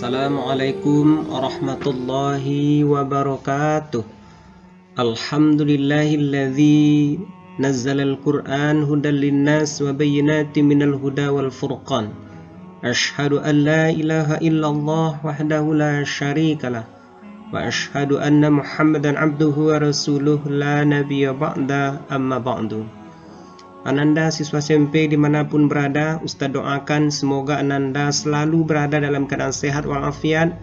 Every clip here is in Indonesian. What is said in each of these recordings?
Assalamualaikum warahmatullahi wabarakatuh. Alhamdulillahilladzi nazzalal Qur'an hudan linnas wa bayyinatin minal huda wal furqan. Asyhadu an la ilaha illallah wahdahu la syarikalah wa asyhadu anna Muhammadan abduhu wa rasuluh la nabiyya ba'da amma ba'du. Ananda siswa SMP dimanapun berada, Ustaz doakan semoga Ananda selalu berada dalam keadaan sehat walafiat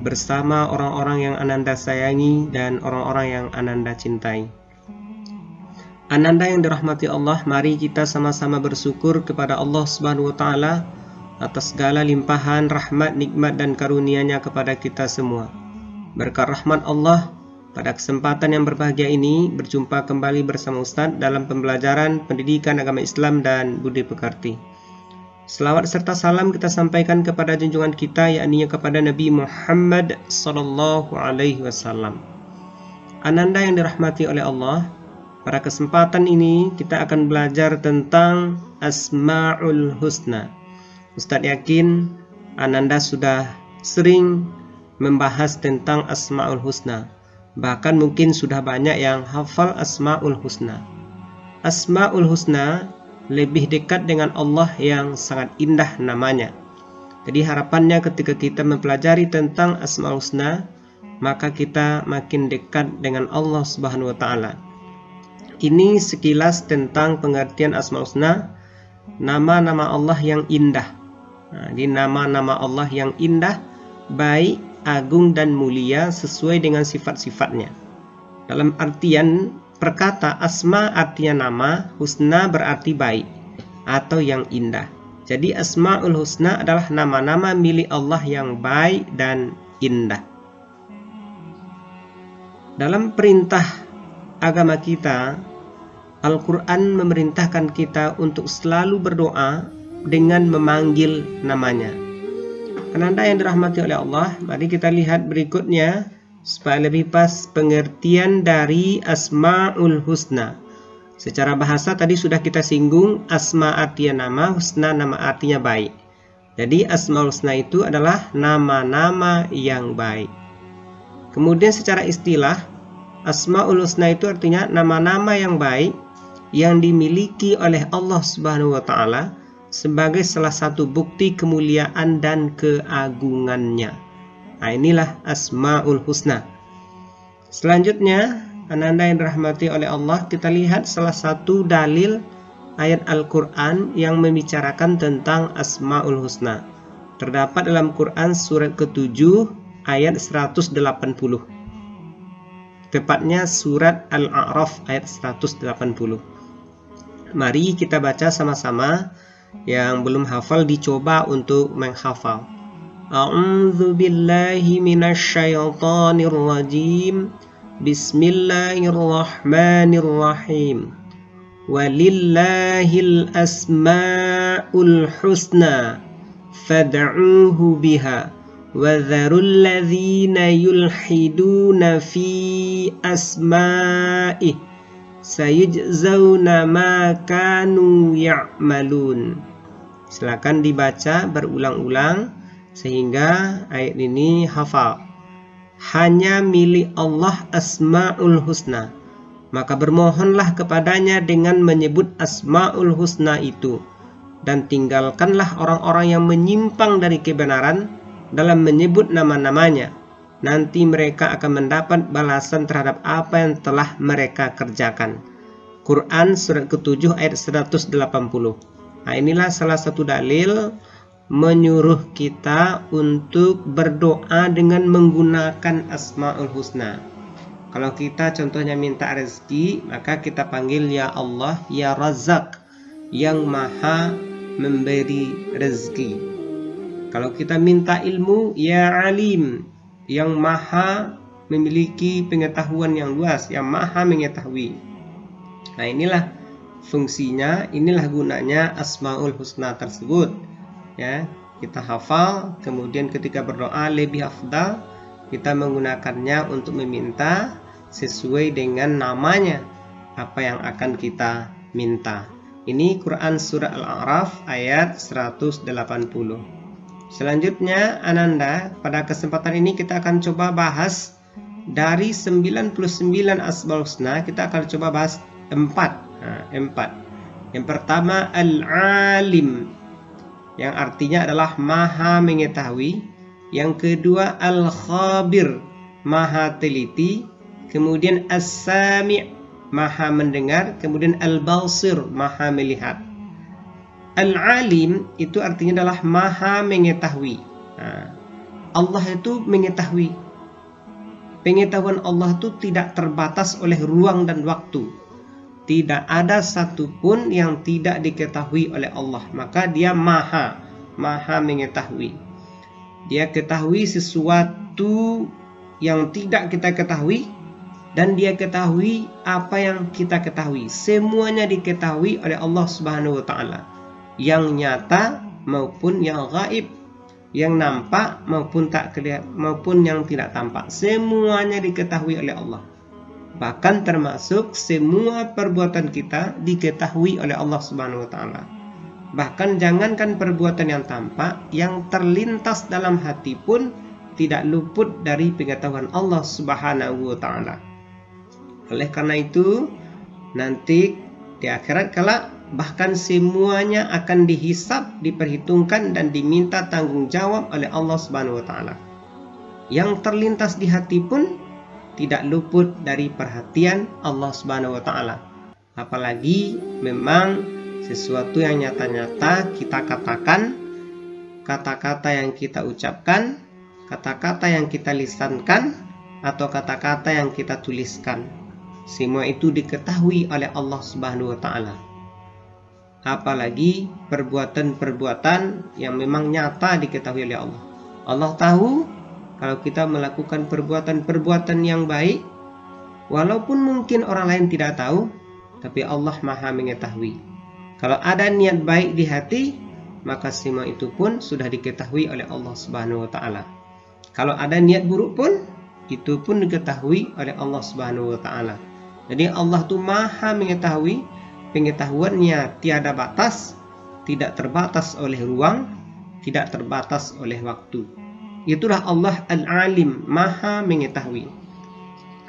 bersama orang-orang yang Ananda sayangi dan orang-orang yang Ananda cintai. Ananda yang dirahmati Allah, mari kita sama-sama bersyukur kepada Allah Subhanahu wa taala atas segala limpahan rahmat, nikmat dan karunia-Nya kepada kita semua. Berkat rahmat Allah, pada kesempatan yang berbahagia ini, berjumpa kembali bersama Ustadz dalam pembelajaran pendidikan agama Islam dan budi pekerti. Selawat serta salam kita sampaikan kepada junjungan kita, yakni kepada Nabi Muhammad sallallahu alaihi wasallam. Ananda yang dirahmati oleh Allah, pada kesempatan ini kita akan belajar tentang Asmaul Husna. Ustadz yakin Ananda sudah sering membahas tentang Asmaul Husna. Bahkan mungkin sudah banyak yang hafal Asmaul Husna. Asmaul Husna lebih dekat dengan Allah yang sangat indah namanya. Jadi harapannya ketika kita mempelajari tentang Asmaul Husna, maka kita makin dekat dengan Allah Subhanahu wa taala. Ini sekilas tentang pengertian Asmaul Husna, nama-nama Allah yang indah. Di nama-nama Allah yang indah, baik, agung dan mulia sesuai dengan sifat-sifatnya. Dalam artian perkata, asma artinya nama, husna berarti baik atau yang indah. Jadi Asmaul Husna adalah nama-nama milik Allah yang baik dan indah. Dalam perintah agama kita, Al-Quran memerintahkan kita untuk selalu berdoa dengan memanggil namanya. Ananda yang dirahmati oleh Allah, mari kita lihat berikutnya supaya lebih pas pengertian dari Asmaul Husna. Secara bahasa tadi sudah kita singgung, asma artinya nama, husna nama artinya baik. Jadi Asmaul Husna itu adalah nama-nama yang baik. Kemudian secara istilah, Asmaul Husna itu artinya nama-nama yang baik yang dimiliki oleh Allah Subhanahu wa taala sebagai salah satu bukti kemuliaan dan keagungannya. Nah, inilah Asmaul Husna. Selanjutnya, Ananda yang dirahmati oleh Allah, kita lihat salah satu dalil ayat Al-Quran yang membicarakan tentang Asmaul Husna. Terdapat dalam Quran surat ke-7 ayat 180. Tepatnya surat Al-A'raf ayat 180. Mari kita baca sama-sama. Yang belum hafal dicoba untuk menghafal. A'udzu billahi minasyaitonir rajim. Bismillahirrahmanirrahim. Walillahil asmaul husna fad'uuhu biha wa dzarul ladzina yulhiduna fi asma'ihi sayujzauna ma kanu ya'malun. Silakan dibaca berulang-ulang sehingga ayat ini hafal. Hanya milik Allah Asmaul Husna, maka bermohonlah kepadanya dengan menyebut Asmaul Husna itu, dan tinggalkanlah orang-orang yang menyimpang dari kebenaran dalam menyebut nama-namanya. Nanti mereka akan mendapat balasan terhadap apa yang telah mereka kerjakan. Quran surat ke-7 ayat 180. Nah, inilah salah satu dalil menyuruh kita untuk berdoa dengan menggunakan Asmaul Husna. Kalau kita contohnya minta rezeki, maka kita panggil ya Allah, ya Razak, yang maha memberi rezeki. Kalau kita minta ilmu, ya Alim, yang maha memiliki pengetahuan yang luas, yang maha mengetahui. Nah, inilah fungsinya, inilah gunanya Asmaul Husna tersebut. Ya, kita hafal, kemudian ketika berdoa lebih afdal kita menggunakannya untuk meminta sesuai dengan namanya apa yang akan kita minta. Ini Quran surah Al-A'raf ayat 180. Selanjutnya Ananda, pada kesempatan ini kita akan coba bahas dari 99 Asmaul Husna, kita akan coba bahas 4. Yang pertama Al-Alim, yang artinya adalah maha mengetahui. Yang kedua Al-Khabir, maha teliti. Kemudian As-Sami', maha mendengar. Kemudian Al-Basir, maha melihat. Al-Alim itu artinya adalah maha mengetahui. Allah itu mengetahui. Pengetahuan Allah itu tidak terbatas oleh ruang dan waktu. Tidak ada satupun yang tidak diketahui oleh Allah. Maka dia maha mengetahui. Dia ketahui sesuatu yang tidak kita ketahui, dan dia ketahui apa yang kita ketahui. Semuanya diketahui oleh Allah Subhanahu wa Ta'ala, yang nyata maupun yang gaib, yang nampak maupun tak kelihatan maupun yang tidak tampak, semuanya diketahui oleh Allah. Bahkan termasuk semua perbuatan kita diketahui oleh Allah Subhanahu wa Ta'ala. Bahkan jangankan perbuatan yang tampak, yang terlintas dalam hati pun tidak luput dari pengetahuan Allah Subhanahu wa Ta'ala. Oleh karena itu, nanti di akhirat kelak bahkan semuanya akan dihisab, diperhitungkan, dan diminta tanggung jawab oleh Allah Subhanahu wa Ta'ala. Yang terlintas di hati pun tidak luput dari perhatian Allah Subhanahu wa Ta'ala. Apalagi memang sesuatu yang nyata-nyata kita katakan, kata-kata yang kita ucapkan, kata-kata yang kita lisankan, atau kata-kata yang kita tuliskan. Semua itu diketahui oleh Allah Subhanahu wa Ta'ala. Apalagi perbuatan-perbuatan yang memang nyata diketahui oleh Allah. Allah tahu kalau kita melakukan perbuatan-perbuatan yang baik, walaupun mungkin orang lain tidak tahu, tapi Allah maha mengetahui. Kalau ada niat baik di hati, maka semua itu pun sudah diketahui oleh Allah Subhanahu wa Ta'ala. Kalau ada niat buruk pun, itu pun diketahui oleh Allah Subhanahu wa Ta'ala. Jadi Allah itu maha mengetahui. Pengetahuannya tiada batas, tidak terbatas oleh ruang, tidak terbatas oleh waktu. Itulah Allah Al-Alim, maha mengetahui.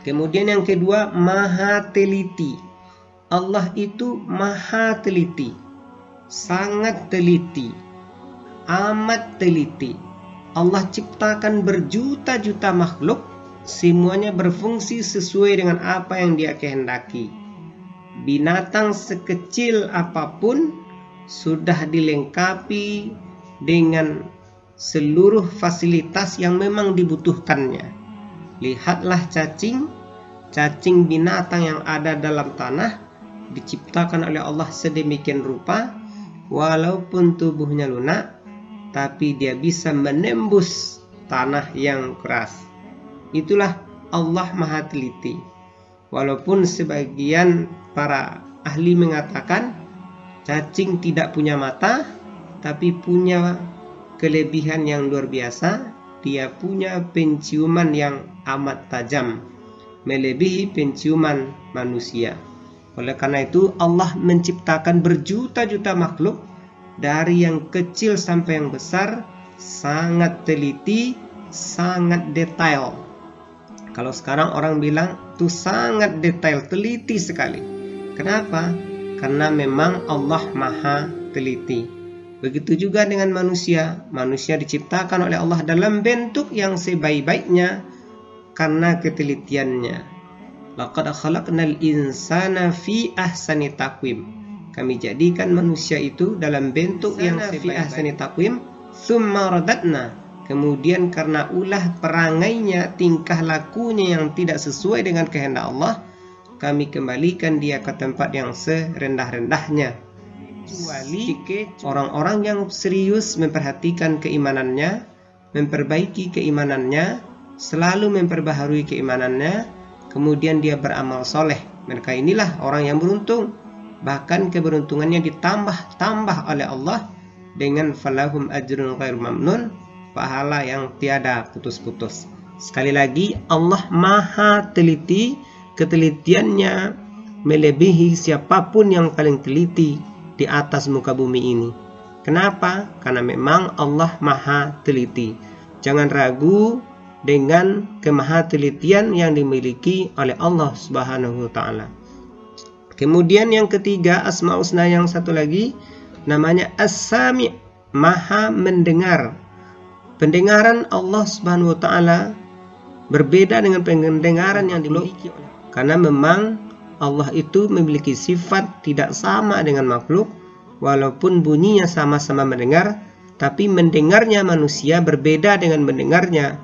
Kemudian yang kedua, maha teliti. Allah itu maha teliti, sangat teliti, amat teliti. Allah ciptakan berjuta-juta makhluk, semuanya berfungsi sesuai dengan apa yang Dia kehendaki. Binatang sekecil apapun sudah dilengkapi dengan seluruh fasilitas yang memang dibutuhkannya. Lihatlah cacing binatang yang ada dalam tanah, diciptakan oleh Allah sedemikian rupa. Walaupun tubuhnya lunak, tapi dia bisa menembus tanah yang keras. Itulah Allah maha teliti. Walaupun sebagian para ahli mengatakan cacing tidak punya mata, tapi punya kelebihan yang luar biasa. Dia punya penciuman yang amat tajam, melebihi penciuman manusia. Oleh karena itu Allah menciptakan berjuta-juta makhluk, dari yang kecil sampai yang besar, sangat teliti, sangat detail. Kalau sekarang orang bilang itu sangat detail, teliti sekali. Kenapa? Karena memang Allah maha teliti. Begitu juga dengan manusia. Manusia diciptakan oleh Allah dalam bentuk yang sebaik-baiknya karena ketelitiannya. Laqad khalaqnal insana fi ahsani taqwim. Kami jadikan manusia itu dalam bentuk yang fi ahsani taqwim, tsumma radadna. Kemudian karena ulah perangainya, tingkah lakunya yang tidak sesuai dengan kehendak Allah, kami kembalikan dia ke tempat yang serendah-rendahnya. Kecuali orang-orang yang serius memperhatikan keimanannya, memperbaiki keimanannya, selalu memperbaharui keimanannya, kemudian dia beramal soleh. Mereka inilah orang yang beruntung. Bahkan keberuntungannya ditambah-tambah oleh Allah dengan falahum ajrun ghair mamnun, pahala yang tiada putus-putus. Sekali lagi, Allah maha teliti, ketelitiannya melebihi siapapun yang paling teliti di atas muka bumi ini. Kenapa? Karena memang Allah maha teliti. Jangan ragu dengan kemahatelitian yang dimiliki oleh Allah Subhanahu wa ta'ala. Kemudian yang ketiga, Asmaul Husna yang satu lagi namanya As-Sami', maha mendengar. Pendengaran Allah Subhanahu wa ta'ala berbeda dengan pendengaran yang dimiliki oleh, karena memang Allah itu memiliki sifat tidak sama dengan makhluk. Walaupun bunyinya sama-sama mendengar, tapi mendengarnya manusia berbeda dengan mendengarnya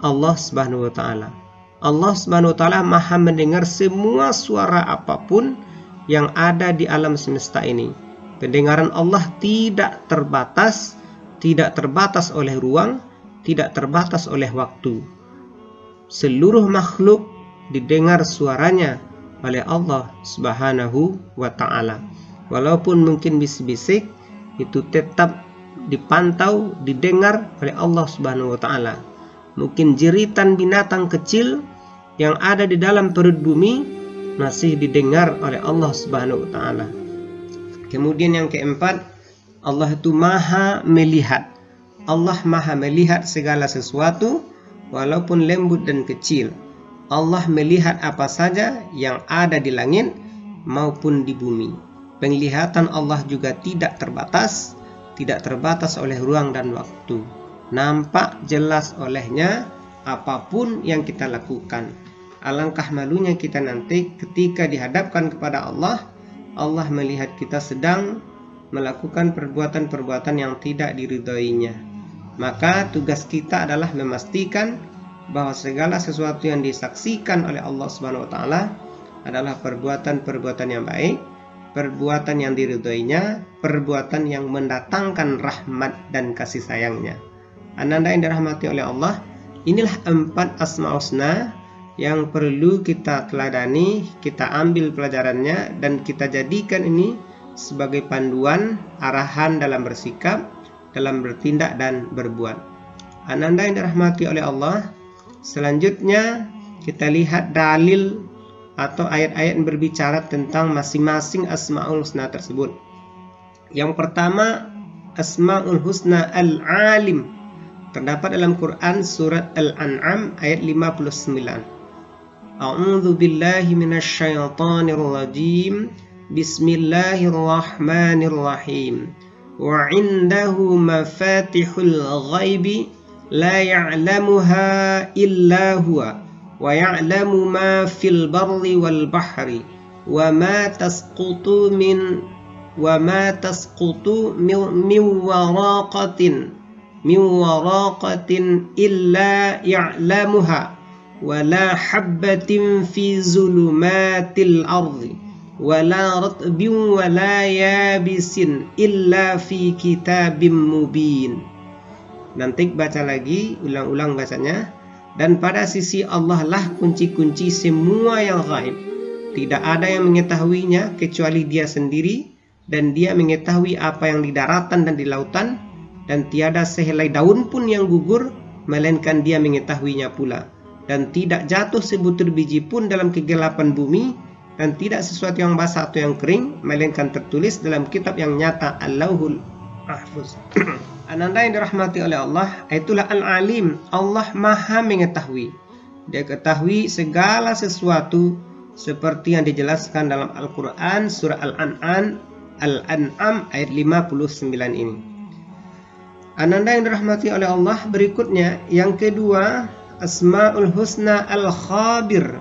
Allah Subhanahu wa ta'ala. Allah Subhanahu wa ta'ala maha mendengar semua suara apapun yang ada di alam semesta ini. Pendengaran Allah tidak terbatas oleh ruang, tidak terbatas oleh waktu. Seluruh makhluk didengar suaranya oleh Allah Subhanahu wa ta'ala. Walaupun mungkin bisik-bisik, itu tetap dipantau, didengar oleh Allah Subhanahu wa ta'ala. Mungkin jeritan binatang kecil yang ada di dalam perut bumi masih didengar oleh Allah Subhanahu wa ta'ala. Kemudian yang keempat, Allah itu maha melihat. Allah maha melihat segala sesuatu walaupun lembut dan kecil. Allah melihat apa saja yang ada di langit maupun di bumi. Penglihatan Allah juga tidak terbatas oleh ruang dan waktu. Nampak jelas olehnya apapun yang kita lakukan. Alangkah malunya kita nanti ketika dihadapkan kepada Allah, Allah melihat kita sedang melakukan perbuatan-perbuatan yang tidak diridhoinya. Maka tugas kita adalah memastikan bahwa segala sesuatu yang disaksikan oleh Allah Subhanahu wa ta'ala adalah perbuatan-perbuatan yang baik, perbuatan yang diridhoinya, perbuatan yang mendatangkan rahmat dan kasih sayangnya. Ananda yang dirahmati oleh Allah, inilah 4 Asmaul Husna yang perlu kita teladani, kita ambil pelajarannya, dan kita jadikan ini sebagai panduan, arahan dalam bersikap, dalam bertindak dan berbuat. Ananda yang dirahmati oleh Allah, selanjutnya kita lihat dalil atau ayat-ayat yang berbicara tentang masing-masing Asmaul Husna tersebut. Yang pertama, Asmaul Husna Al-Alim, terdapat dalam Quran surat Al-An'am ayat 59. A'udzu billahi minasyaitonir rajim. Bismillahirrahmanirrahim. Wa 'indahu mafatihul ghaibi la ya'lamuha illa huwa. Wa ya'lamu ma fil barri wal bahri wa ma tasqutu min waraqatin illa ya'lamuha wa la habbatin fi zulumatil ardi wa la ratbin wa la yabisin illa fi kitabim mubin. Nanti baca lagi, ulang-ulang bacanya. Dan pada sisi Allah lah kunci-kunci semua yang gaib. Tidak ada yang mengetahuinya kecuali Dia sendiri, dan Dia mengetahui apa yang di daratan dan di lautan, dan tiada sehelai daun pun yang gugur, melainkan Dia mengetahuinya pula. Dan tidak jatuh sebutir biji pun dalam kegelapan bumi, dan tidak sesuatu yang basah atau yang kering, melainkan tertulis dalam kitab yang nyata, Al-Lauhul Mahfuz. Ananda yang dirahmati oleh Allah, itulah Al-Alim. Allah maha mengetahui. Dia ketahui segala sesuatu seperti yang dijelaskan dalam Al-Quran surah Al-An'am ayat 59 ini. Ananda yang dirahmati oleh Allah, berikutnya yang kedua, Asmaul Husna Al-Khabir,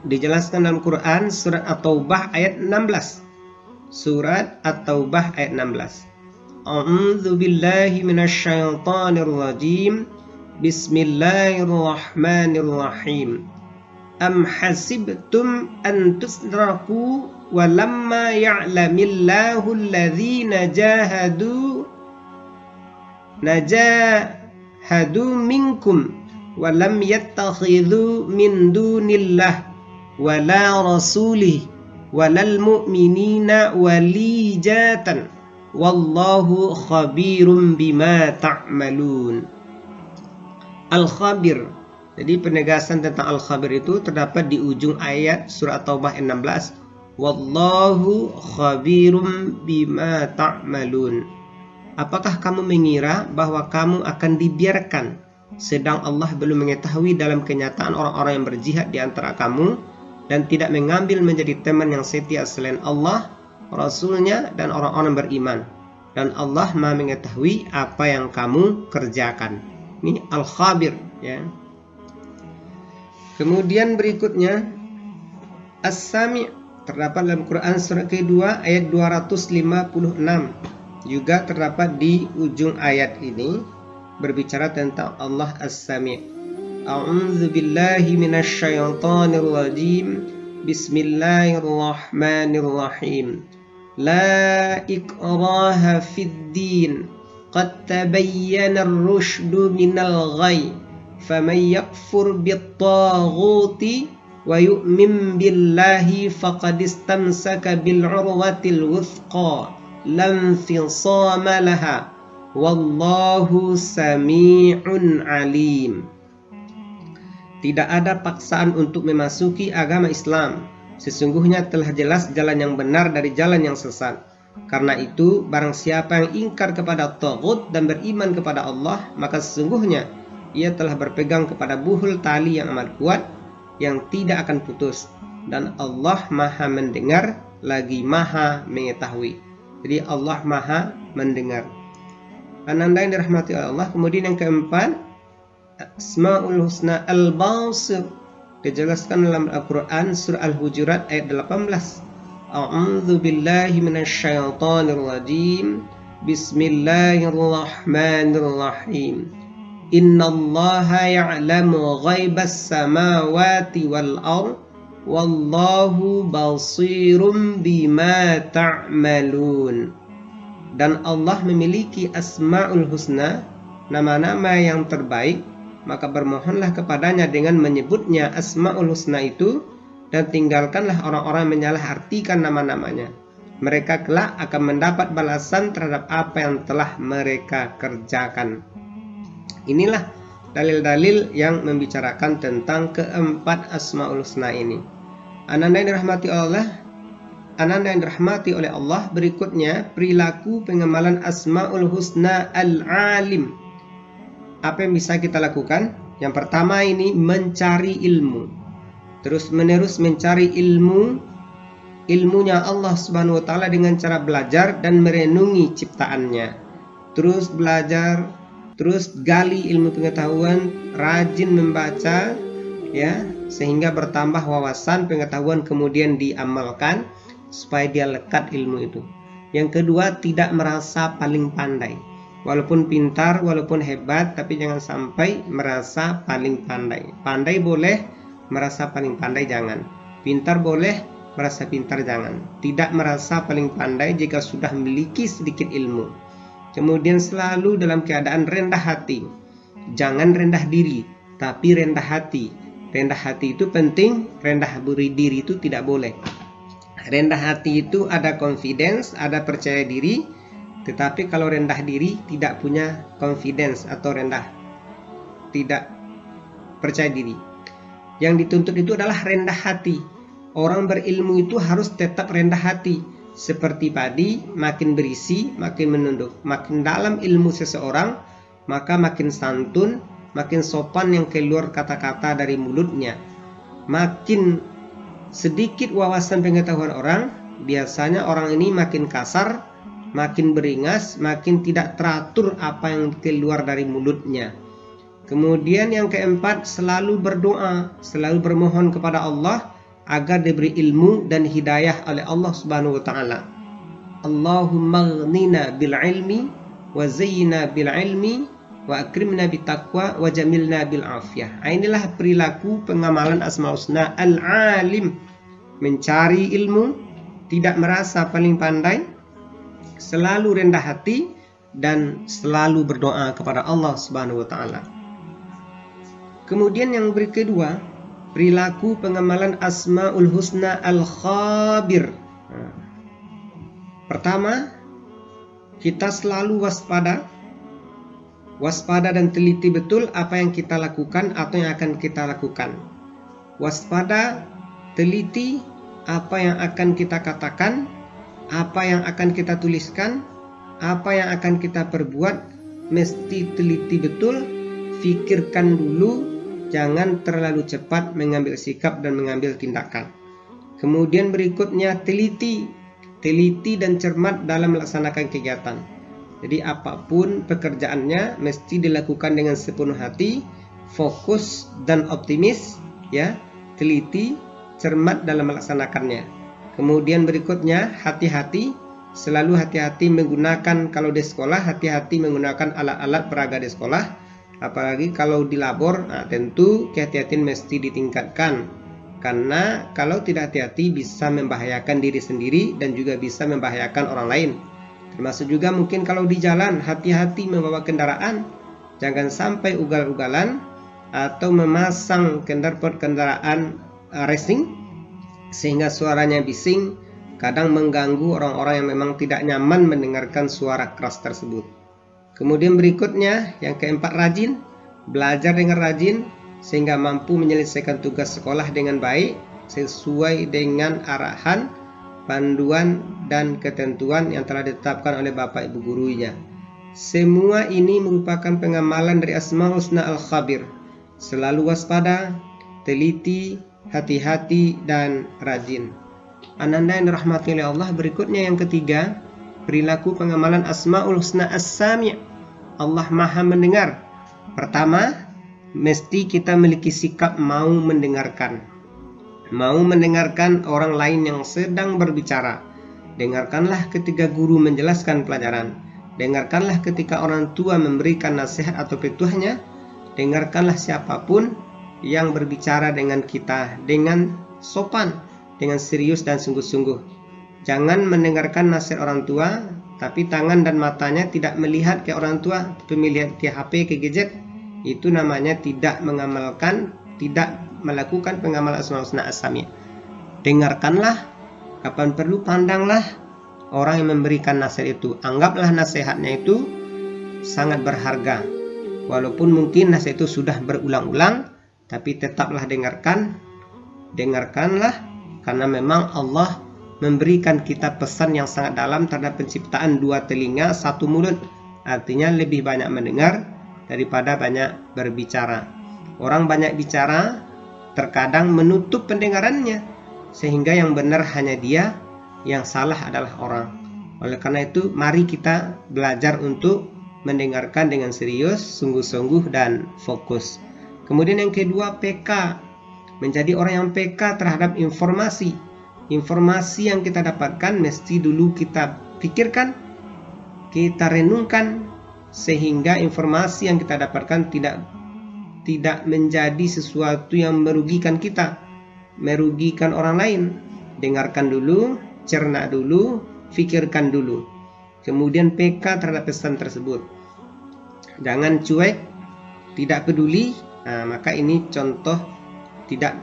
dijelaskan dalam Quran surat At-Taubah ayat 16. Surat At-Taubah ayat 16. A'udzu billahi minasyaitonir rajim. Bismillahirrahmanirrahim. Am hasibtum an tusraku wa lamma ya'lamillahu alladhina jahadu minkum wa lam yattakhidhu min dunillah wa la rasulih wa lal mu'minina walijatan wallahu khabirum bima ta'malun. Al-Khabir. Jadi penegasan tentang Al-Khabir itu terdapat di ujung ayat surah Taubah 16. Wallahu khabirum bima ta'malun. Apakah kamu mengira bahwa kamu akan dibiarkan sedang Allah belum mengetahui dalam kenyataan orang-orang yang berjihad di antara kamu dan tidak mengambil menjadi teman yang setia selain Allah, Rasulnya, dan orang-orang beriman. Dan Allah Maha mengetahui apa yang kamu kerjakan. Ini Al-Khabir, ya. Kemudian berikutnya As-Sami' terdapat dalam Quran surah kedua ayat 256. Juga terdapat di ujung ayat ini berbicara tentang Allah As-Sami'. A'udzu billahi minasyaitonir rajim. Bismillahirrahmanirrahim. La ikraha fid din. Qad tabayyana ar-rusydu minal ghayy. Faman yakfur bit-taghuti wa yu'min billahi faqad istamsaka bil 'urwatil wuthqa lam fisama laha wallahu sami'un alim. Tidak ada paksaan untuk memasuki agama Islam. Sesungguhnya telah jelas jalan yang benar dari jalan yang sesat. Karena itu, barang siapa yang ingkar kepada taghut dan beriman kepada Allah, maka sesungguhnya ia telah berpegang kepada buhul tali yang amat kuat yang tidak akan putus. Dan Allah Maha mendengar lagi Maha mengetahui. Jadi Allah Maha mendengar. Ananda yang dirahmati Allah. Kemudian yang keempat, Asmaul Husna Al-Basir, dijelaskan dalam Al-Quran surah Al-Hujurat ayat 18. A'udzu billahi minasyaitonir rajim. Bismillahirrahmanirrahim. Innallaha ya'lamu ghaibas samawati wal ardh wallahu basirum bima ta'malun. Dan Allah memiliki Asmaul Husna, nama-nama yang terbaik, maka bermohonlah kepadanya dengan menyebutnya Asmaul Husna itu, dan tinggalkanlah orang-orang menyalahartikan nama-namanya. Mereka kelak akan mendapat balasan terhadap apa yang telah mereka kerjakan. Inilah dalil-dalil yang membicarakan tentang keempat Asmaul Husna ini. Ananda yang dirahmati oleh Allah, berikutnya perilaku pengamalan Asmaul Husna Al-Alim. Apa yang bisa kita lakukan? Yang pertama ini mencari ilmu. Terus menerus mencari ilmunya Allah Subhanahu wa taala dengan cara belajar dan merenungi ciptaannya. Terus belajar, terus gali ilmu pengetahuan, rajin membaca, ya, sehingga bertambah wawasan pengetahuan, kemudian diamalkan supaya dia lekat ilmu itu. Yang kedua, tidak merasa paling pandai. Walaupun pintar, walaupun hebat, tapi jangan sampai merasa paling pandai. Pandai boleh, merasa paling pandai jangan. Pintar boleh, merasa pintar jangan. Tidak merasa paling pandai jika sudah memiliki sedikit ilmu. Kemudian selalu dalam keadaan rendah hati. Jangan rendah diri, tapi rendah hati. Rendah hati itu penting, rendah diri itu tidak boleh. Rendah hati itu ada confidence, ada percaya diri. Tetapi kalau rendah diri tidak punya confidence atau tidak percaya diri. Yang dituntut itu adalah rendah hati. Orang berilmu itu harus tetap rendah hati. Seperti padi, makin berisi, makin menunduk. Makin dalam ilmu seseorang, maka makin santun, makin sopan yang keluar kata-kata dari mulutnya. Makin sedikit wawasan pengetahuan orang, biasanya orang ini makin kasar, makin beringas, makin tidak teratur apa yang keluar dari mulutnya. Kemudian yang keempat, selalu berdoa, selalu bermohon kepada Allah agar diberi ilmu dan hidayah oleh Allah Subhanahu wa taala. Allahumma ghnina bil ilmi wa zayyina bil ilmi wa akrimna bit taqwa wa jamilna bil afiyah. Inilah perilaku pengamalan Asmaul Husna Al-Alim. Mencari ilmu, tidak merasa paling pandai, selalu rendah hati, dan selalu berdoa kepada Allah Subhanahu wa taala. Kemudian yang kedua, perilaku pengamalan Asmaul Husna Al-Khabir. Pertama, kita selalu waspada dan teliti betul apa yang kita lakukan atau yang akan kita lakukan. Waspada, teliti apa yang akan kita katakan, apa yang akan kita tuliskan, apa yang akan kita perbuat mesti teliti betul, pikirkan dulu, jangan terlalu cepat mengambil sikap dan mengambil tindakan. Kemudian berikutnya teliti dan cermat dalam melaksanakan kegiatan. Jadi apapun pekerjaannya mesti dilakukan dengan sepenuh hati, fokus dan optimis, ya. Teliti, cermat dalam melaksanakannya. Kemudian berikutnya hati-hati, selalu hati-hati menggunakan, kalau di sekolah hati-hati menggunakan alat-alat peraga di sekolah, apalagi kalau di labor. Nah, tentu kehati-hatian mesti ditingkatkan, karena kalau tidak hati-hati bisa membahayakan diri sendiri dan juga bisa membahayakan orang lain. Termasuk juga mungkin kalau di jalan, hati-hati membawa kendaraan, jangan sampai ugal-ugalan atau memasang kendaraan racing sehingga suaranya bising, kadang mengganggu orang-orang yang memang tidak nyaman mendengarkan suara keras tersebut. Kemudian berikutnya yang keempat, rajin, belajar dengan rajin sehingga mampu menyelesaikan tugas sekolah dengan baik sesuai dengan arahan, panduan dan ketentuan yang telah ditetapkan oleh Bapak Ibu gurunya. Semua ini merupakan pengamalan dari Asmaul Husna Al-Khabir. Selalu waspada, teliti, hati-hati dan rajin. Ananda yang dirahmati oleh Allah, berikutnya yang ketiga, perilaku pengamalan Asmaul Husna As-Sami'. Allah Maha mendengar. Pertama, mesti kita memiliki sikap mau mendengarkan. Mau mendengarkan orang lain yang sedang berbicara. Dengarkanlah ketika guru menjelaskan pelajaran. Dengarkanlah ketika orang tua memberikan nasihat atau petuahnya. Dengarkanlah siapapun yang berbicara dengan kita dengan sopan, dengan serius dan sungguh-sungguh. Jangan mendengarkan nasihat orang tua, tapi tangan dan matanya tidak melihat ke orang tua, tapi melihat ke HP, ke gadget. Itu namanya tidak mengamalkan, tidak melakukan pengamalan Asmaul Husna As-Sami'. Dengarkanlah, kapan perlu pandanglah orang yang memberikan nasihat itu. Anggaplah nasihatnya itu sangat berharga. Walaupun mungkin nasihat itu sudah berulang-ulang, tapi tetaplah dengarkanlah, karena memang Allah memberikan kita pesan yang sangat dalam terhadap penciptaan 2 telinga, 1 mulut. Artinya lebih banyak mendengar daripada banyak berbicara. Orang banyak bicara terkadang menutup pendengarannya, sehingga yang benar hanya dia, yang salah adalah orang. Oleh karena itu, mari kita belajar untuk mendengarkan dengan serius, sungguh-sungguh dan fokus. Kemudian yang kedua, PK. Menjadi orang yang PK terhadap informasi. Informasi yang kita dapatkan mesti dulu kita pikirkan, kita renungkan, sehingga informasi yang kita dapatkan tidak menjadi sesuatu yang merugikan kita, merugikan orang lain. Dengarkan dulu, cerna dulu, pikirkan dulu. Kemudian PK terhadap pesan tersebut. Jangan cuek, tidak peduli. Nah, maka ini contoh tidak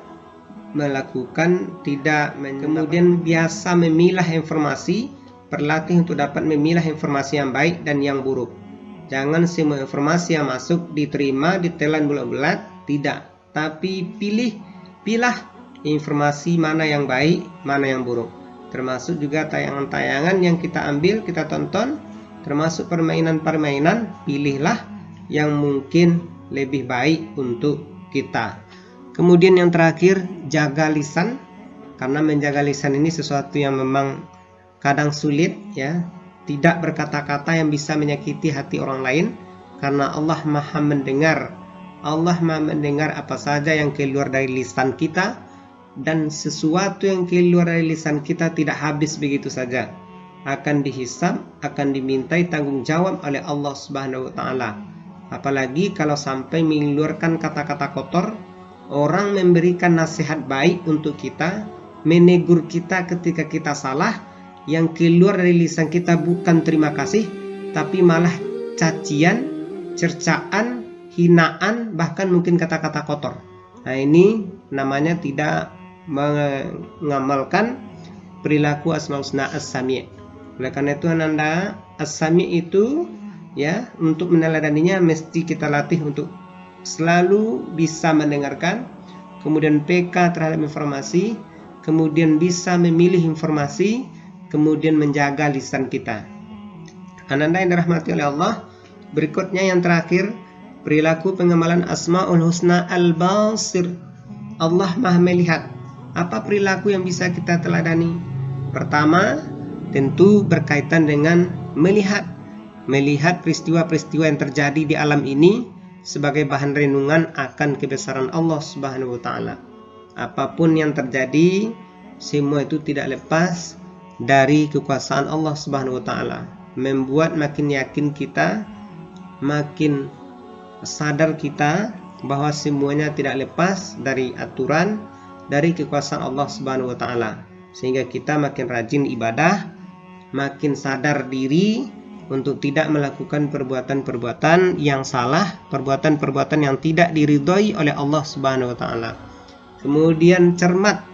melakukan, kemudian biasa memilah informasi, berlatih untuk dapat memilah informasi yang baik dan yang buruk. Jangan semua informasi yang masuk diterima, ditelan bulat-bulat, tidak. Tapi pilah informasi mana yang baik, mana yang buruk. Termasuk juga tayangan-tayangan yang kita ambil, kita tonton, termasuk permainan-permainan, pilihlah yang mungkin lebih baik untuk kita. Kemudian yang terakhir, jaga lisan, karena menjaga lisan ini sesuatu yang memang kadang sulit, ya. Tidak berkata-kata yang bisa menyakiti hati orang lain, karena Allah Maha mendengar. Allah Maha mendengar apa saja yang keluar dari lisan kita, dan sesuatu yang keluar dari lisan kita tidak habis begitu saja. Akan dihisab, akan dimintai tanggung jawab oleh Allah Subhanahu wa Ta'ala. Apalagi kalau sampai mengeluarkan kata-kata kotor, orang memberikan nasihat baik untuk kita, menegur kita ketika kita salah, yang keluar dari lisan kita bukan terima kasih, tapi malah cacian, cercaan, hinaan, bahkan mungkin kata-kata kotor. Nah, ini namanya tidak mengamalkan perilaku Asmaul Husna As-Sami'. Oleh karena itu Ananda, As-Sami' itu, ya, untuk meneladaninya mesti kita latih untuk selalu bisa mendengarkan, kemudian PK terhadap informasi, kemudian bisa memilih informasi, kemudian menjaga lisan kita. Ananda yang dirahmati oleh Allah, berikutnya yang terakhir, perilaku pengamalan Asmaul Husna Al-Basir. Allah Maha melihat. Apa perilaku yang bisa kita teladani? Pertama, tentu berkaitan dengan melihat peristiwa-peristiwa yang terjadi di alam ini sebagai bahan renungan akan kebesaran Allah Subhanahu wa taala. Apapun yang terjadi, semua itu tidak lepas dari kekuasaan Allah Subhanahu wa taala, membuat makin yakin kita, makin sadar kita bahwa semuanya tidak lepas dari aturan, dari kekuasaan Allah Subhanahu wa taala, sehingga kita makin rajin ibadah, makin sadar diri untuk tidak melakukan perbuatan-perbuatan yang salah, perbuatan-perbuatan yang tidak diridhoi oleh Allah Subhanahu wa taala. Kemudian cermat,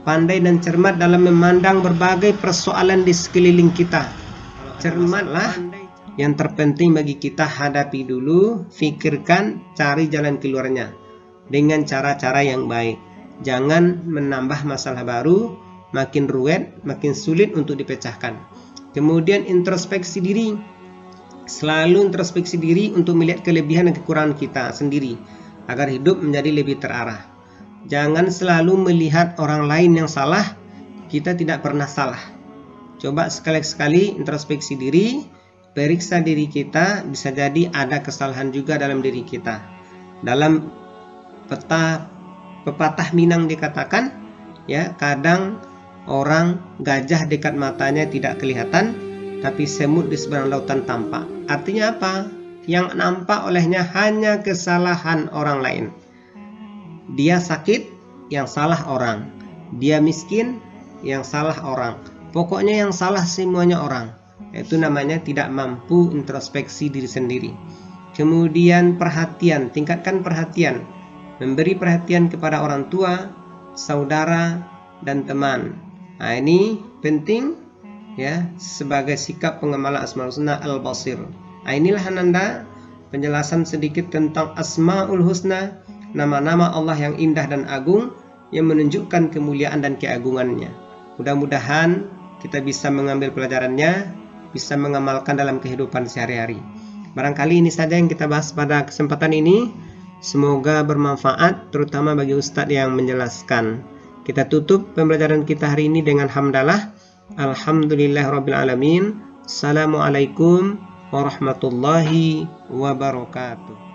pandai dan cermat dalam memandang berbagai persoalan di sekeliling kita. Cermatlah, yang terpenting bagi kita hadapi dulu, fikirkan, cari jalan keluarnya dengan cara-cara yang baik. Jangan menambah masalah baru, makin ruwet, makin sulit untuk dipecahkan. Kemudian introspeksi diri, selalu introspeksi diri untuk melihat kelebihan dan kekurangan kita sendiri agar hidup menjadi lebih terarah. Jangan selalu melihat orang lain yang salah, kita tidak pernah salah. Coba sekali-sekali introspeksi diri, periksa diri kita, bisa jadi ada kesalahan juga dalam diri kita. Dalam pepatah Minang dikatakan, ya, kadang orang gajah dekat matanya tidak kelihatan, tapi semut di seberang lautan tampak. Artinya apa? Yang nampak olehnya hanya kesalahan orang lain. Dia sakit, yang salah orang. Dia miskin, yang salah orang. Pokoknya yang salah semuanya orang. Itu namanya tidak mampu introspeksi diri sendiri. Kemudian perhatian, tingkatkan perhatian. Memberi perhatian kepada orang tua, saudara, dan teman. Nah, ini penting, ya, sebagai sikap pengamalan Asmaul Husna Al-Basir. Nah, inilah Ananda penjelasan sedikit tentang Asmaul Husna, nama-nama Allah yang indah dan agung yang menunjukkan kemuliaan dan keagungannya. Mudah-mudahan kita bisa mengambil pelajarannya, bisa mengamalkan dalam kehidupan sehari-hari. Barangkali ini saja yang kita bahas pada kesempatan ini. Semoga bermanfaat, terutama bagi Ustadz yang menjelaskan. Kita tutup pembelajaran kita hari ini dengan hamdalah. Alhamdulillahirabbil alamin. Assalamualaikum warahmatullahi wabarakatuh.